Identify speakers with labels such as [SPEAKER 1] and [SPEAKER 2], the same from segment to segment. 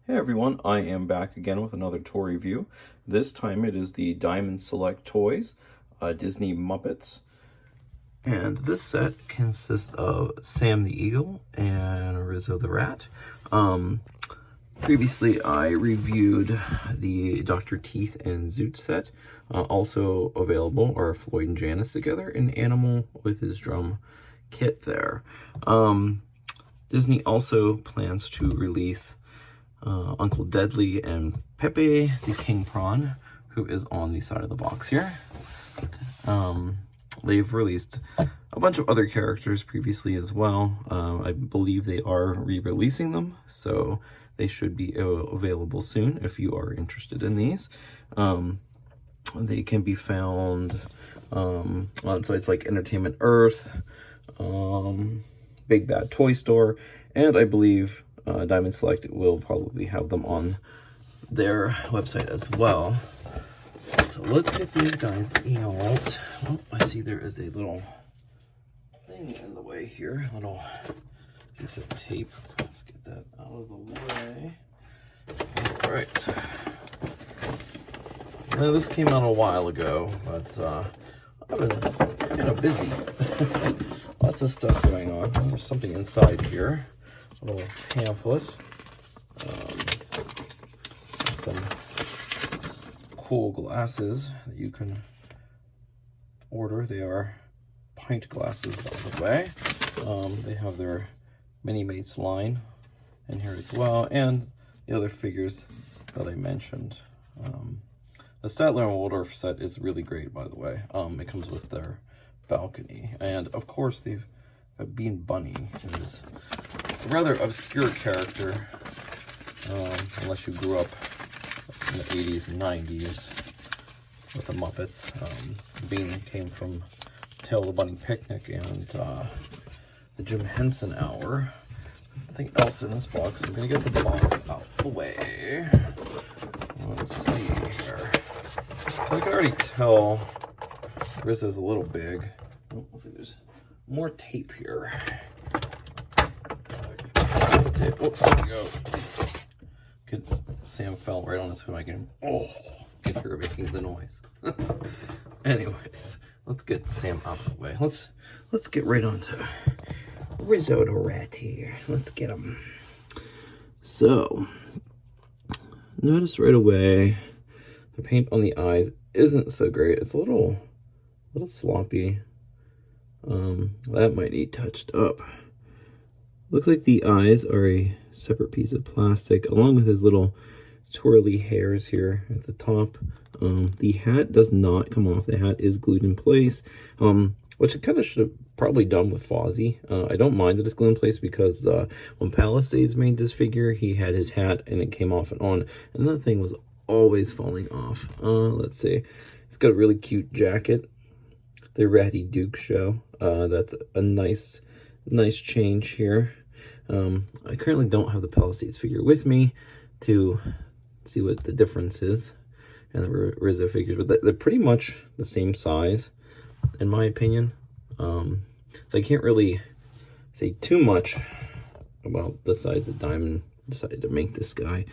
[SPEAKER 1] Hey everyone, I am back again with another toy review. This time it is the Diamond Select Toys Disney Muppets. And this set consists of Sam the Eagle and Rizzo the Rat. Previously I reviewed the Dr. Teeth and Zoot set. Also available are Floyd and Janice together, an animal with his drum kit there. Disney also plans to release Uncle Deadly and Pepe the King Prawn, who is on the side of the box here. They've released a bunch of other characters previously as well. I believe they are re-releasing them, so they should be available soon if you are interested in these. They can be found on sites like Entertainment Earth, Big Bad Toy Store, and I believe Diamond Select will probably have them on their website as well. So let's get these guys out. Oh, I see there is a little thing in the way here, a little piece of tape. Let's get that out of the way. All right. Now this came out a while ago, but I've been kind of busy. Lots of stuff going on. There's something inside here. A little pamphlet. Some cool glasses that you can order. They are pint glasses, by the way. They have their Mini-Mates line in here as well, and the other figures that I mentioned. The Statler and Waldorf set is really great, by the way. It comes with their balcony, and of course they've Bean Bunny is a rather obscure character, unless you grew up in the 80s and 90s with the Muppets. Bean came from Tale of the Bunny Picnic and the Jim Henson Hour. There's nothing else in this box. I'm going to get the box out of the way. Let's see here. So I can already tell Rizzo's a little big. Oh, let's see, there's more tape here. Tape. Oh, there we go. Good. Sam fell right on his foot. I can, can hear it making the noise. Anyways, let's get Sam out of the way. Let's get right on to Rizzo the Rat here. Let's get him. So, notice right away the paint on the eyes isn't so great. It's a little sloppy. That might need touched up. Looks like the eyes are a separate piece of plastic, along with his little twirly hairs here at the top. The hat does not come off. The hat is glued in place, which it kind of should have probably done with Fozzie. I don't mind that it's glued in place because when Palisades made this figure, he had his hat and it came off and on, and that thing was always falling off. Let's see. It's got a really cute jacket. The Ratty Duke show. That's a nice change here. I currently don't have the Palisades figure with me to see what the difference is and the Rizzo figures, but they're pretty much the same size, in my opinion. So I can't really say too much about the size that Diamond decided to make this guy.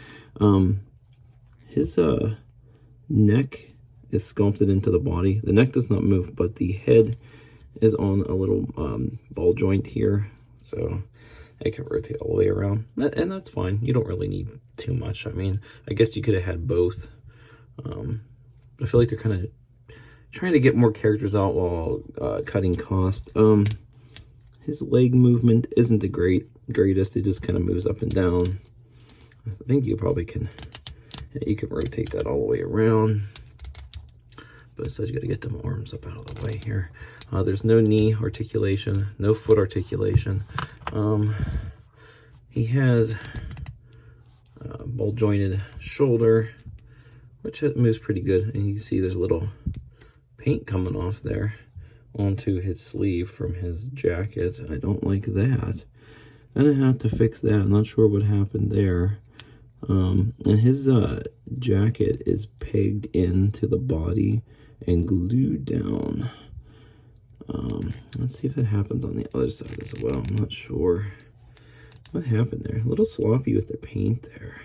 [SPEAKER 1] His neck is sculpted into the body. The neck does not move, but the head is on a little ball joint here, so I can rotate all the way around, and that's fine. You don't really need too much. I mean, I guess you could have had both. I feel like they're kind of trying to get more characters out while cutting cost. His leg movement isn't the greatest. It just kind of moves up and down. I think you probably can, you can rotate that all the way around. But it says you got to get them arms up out of the way here. There's no knee articulation, no foot articulation. He has a ball jointed shoulder, which moves pretty good. And you can see there's a little paint coming off there onto his sleeve from his jacket. I don't like that. And I had to fix that. I'm not sure what happened there. And his jacket is pegged into the body and glued down. Let's see if that happens on the other side as well. I'm not sure what happened there. A little sloppy with the paint there.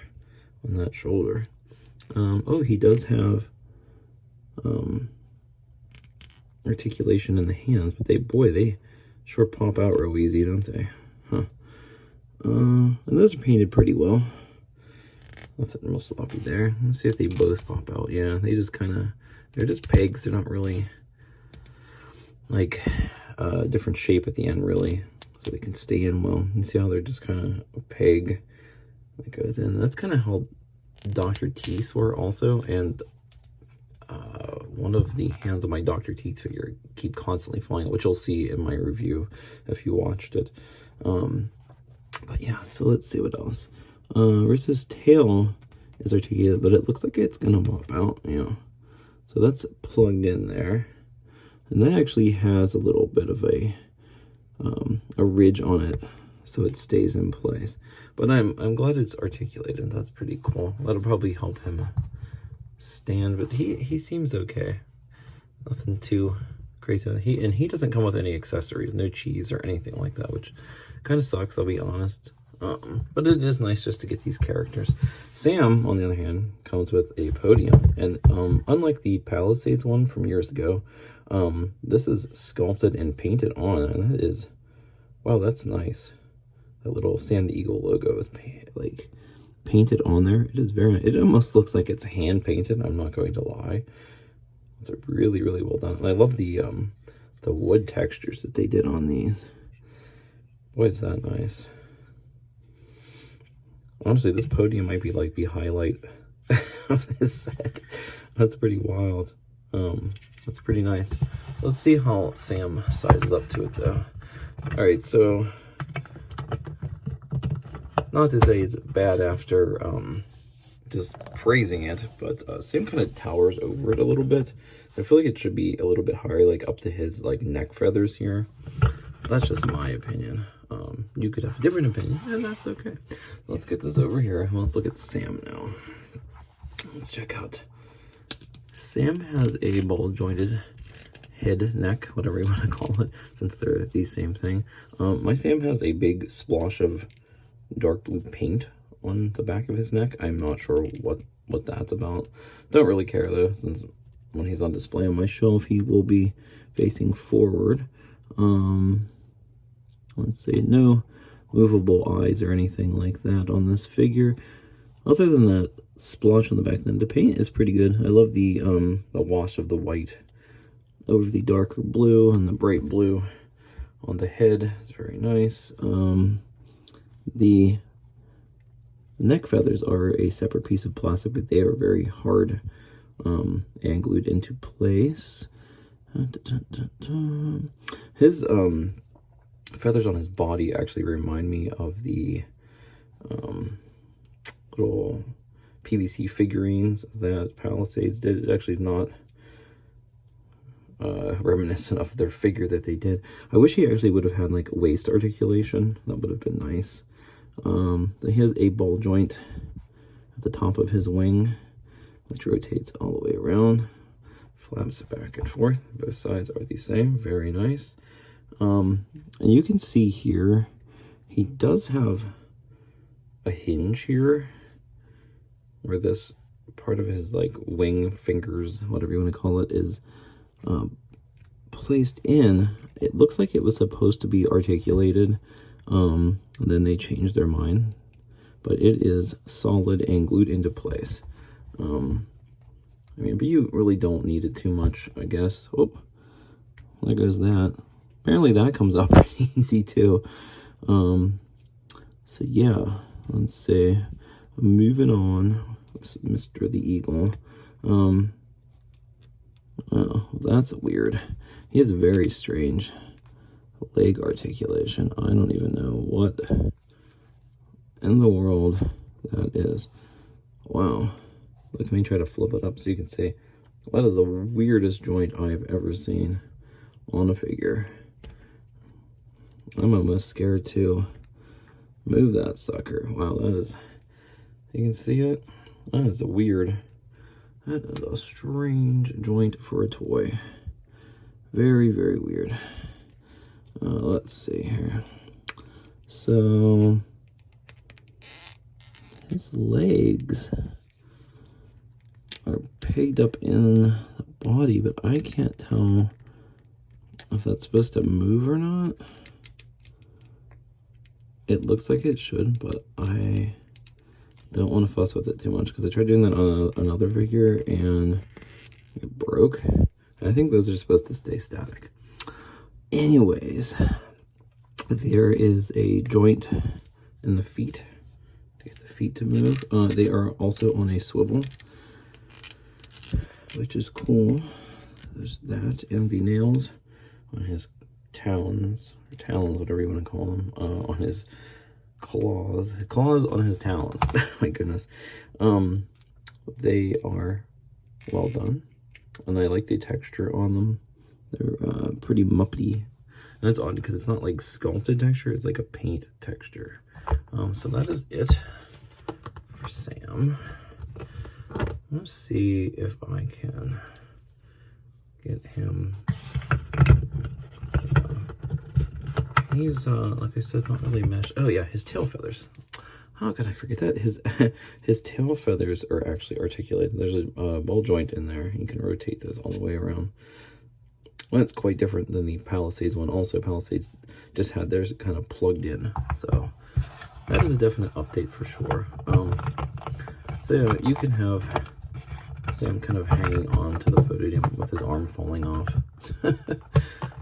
[SPEAKER 1] on that shoulder. Oh, he does have articulation in the hands, but they sure pop out real easy, don't they? Huh. And those are painted pretty well. Nothing real sloppy there. Let's see if they both pop out. Yeah, they just kind of, they're just pegs. They're not really like a different shape at the end, really, so they can stay in well. You see how they're just kind of a peg that goes in. That's kind of how Dr. Teeth were also, and one of the hands of my Dr. Teeth figure keep constantly falling, which you'll see in my review if you watched it. But yeah, so let's see what else. Rizzo's tail is articulated, but it looks like it's gonna pop out, so that's plugged in there, and that actually has a little bit of a ridge on it, so it stays in place. But I'm glad it's articulated. That's pretty cool. That'll probably help him stand, but he seems okay. Nothing too crazy. He doesn't come with any accessories, no cheese or anything like that, which kind of sucks, I'll be honest. But it is nice just to get these characters. Sam, on the other hand, comes with a podium, and unlike the Palisades one from years ago, this is sculpted and painted on, and that is, wow, that's nice. That little Sam the Eagle logo is painted on there. It is very, it almost looks like it's hand painted, I'm not going to lie. It's really, really well done. And I love the wood textures that they did on these. Boy, is that nice. Honestly, this podium might be like the highlight of this set. That's pretty wild. That's pretty nice. Let's see how Sam sizes up to it, though. All right, so not to say it's bad after just praising it, but Sam kind of towers over it a little bit. I feel like it should be a little bit higher, like up to his neck feathers here. That's just my opinion. You could have a different opinion, and that's okay. Let's get this over here. Let's look at Sam now. Let's check out. Sam has a ball jointed head, neck, whatever you want to call it, since they're the same thing. My Sam has a big splotch of dark blue paint on the back of his neck. I'm not sure what that's about. Don't really care though, since when he's on display on my shelf, he will be facing forward. Let's see, no movable eyes or anything like that on this figure. Other than that splotch on the back, then the paint is pretty good. I love the wash of the white over the darker blue and the bright blue on the head. It's very nice. The neck feathers are a separate piece of plastic, but they are very hard and glued into place. His feathers on his body actually remind me of the little PVC figurines that Palisades did. It actually is not reminiscent of their figure that they did. I wish he actually would have had waist articulation. That would have been nice. He has a ball joint at the top of his wing, which rotates all the way around, flaps back and forth. Both sides are the same. Very nice. And you can see here, he does have a hinge here, where this part of his wing, fingers, whatever you want to call it, is placed in. It looks like it was supposed to be articulated, and then they changed their mind, but it is solid and glued into place. I mean, but you really don't need it too much, I guess. Oh, there goes that. Apparently that comes up pretty easy too. So yeah, let's see. Moving on, Mr. the Eagle. Oh, that's weird. He has very strange leg articulation. I don't even know what in the world that is. Wow. Let me try to flip it up so you can see. That is the weirdest joint I've ever seen on a figure. I'm almost scared to move that sucker. Wow, that is, you can see it? That is a weird, that is a strange joint for a toy. Very, very weird. Let's see here. So, his legs are pegged up in the body, but I can't tell if that's supposed to move or not. It looks like it should, but I don't want to fuss with it too much because I tried doing that on another figure and it broke. And I think those are supposed to stay static. Anyways, there is a joint in the feet to get the feet to move. They are also on a swivel, which is cool. There's that, and the nails on his talons, or talons, whatever you want to call them, on his claws on his talons. My goodness. They are well done, and I like the texture on them. They're pretty muppety, and it's odd because it's not like sculpted texture, it's like a paint texture. So that is it for Sam. Let's see if I can get him. He's like I said, not really mesh. Oh yeah, his tail feathers. How could I forget that? His tail feathers are actually articulated. There's a ball joint in there. You can rotate those all the way around. Well, that's quite different than the Palisades one. Also, Palisades just had theirs kind of plugged in. So that is a definite update for sure. So yeah, you can have Sam kind of hanging on to the podium with his arm falling off. I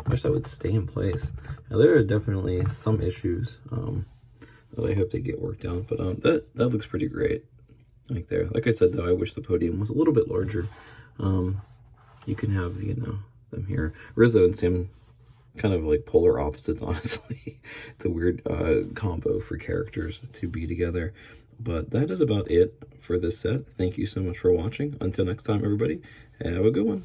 [SPEAKER 1] wish that would stay in place. Now, there are definitely some issues that I hope they get worked out, but that looks pretty great. Like there. Like I said, though, I wish the podium was a little bit larger. You can have, you know, them here. Rizzo and Sam, kind of like polar opposites, honestly. It's a weird combo for characters to be together. But that is about it for this set. Thank you so much for watching. Until next time, everybody, have a good one.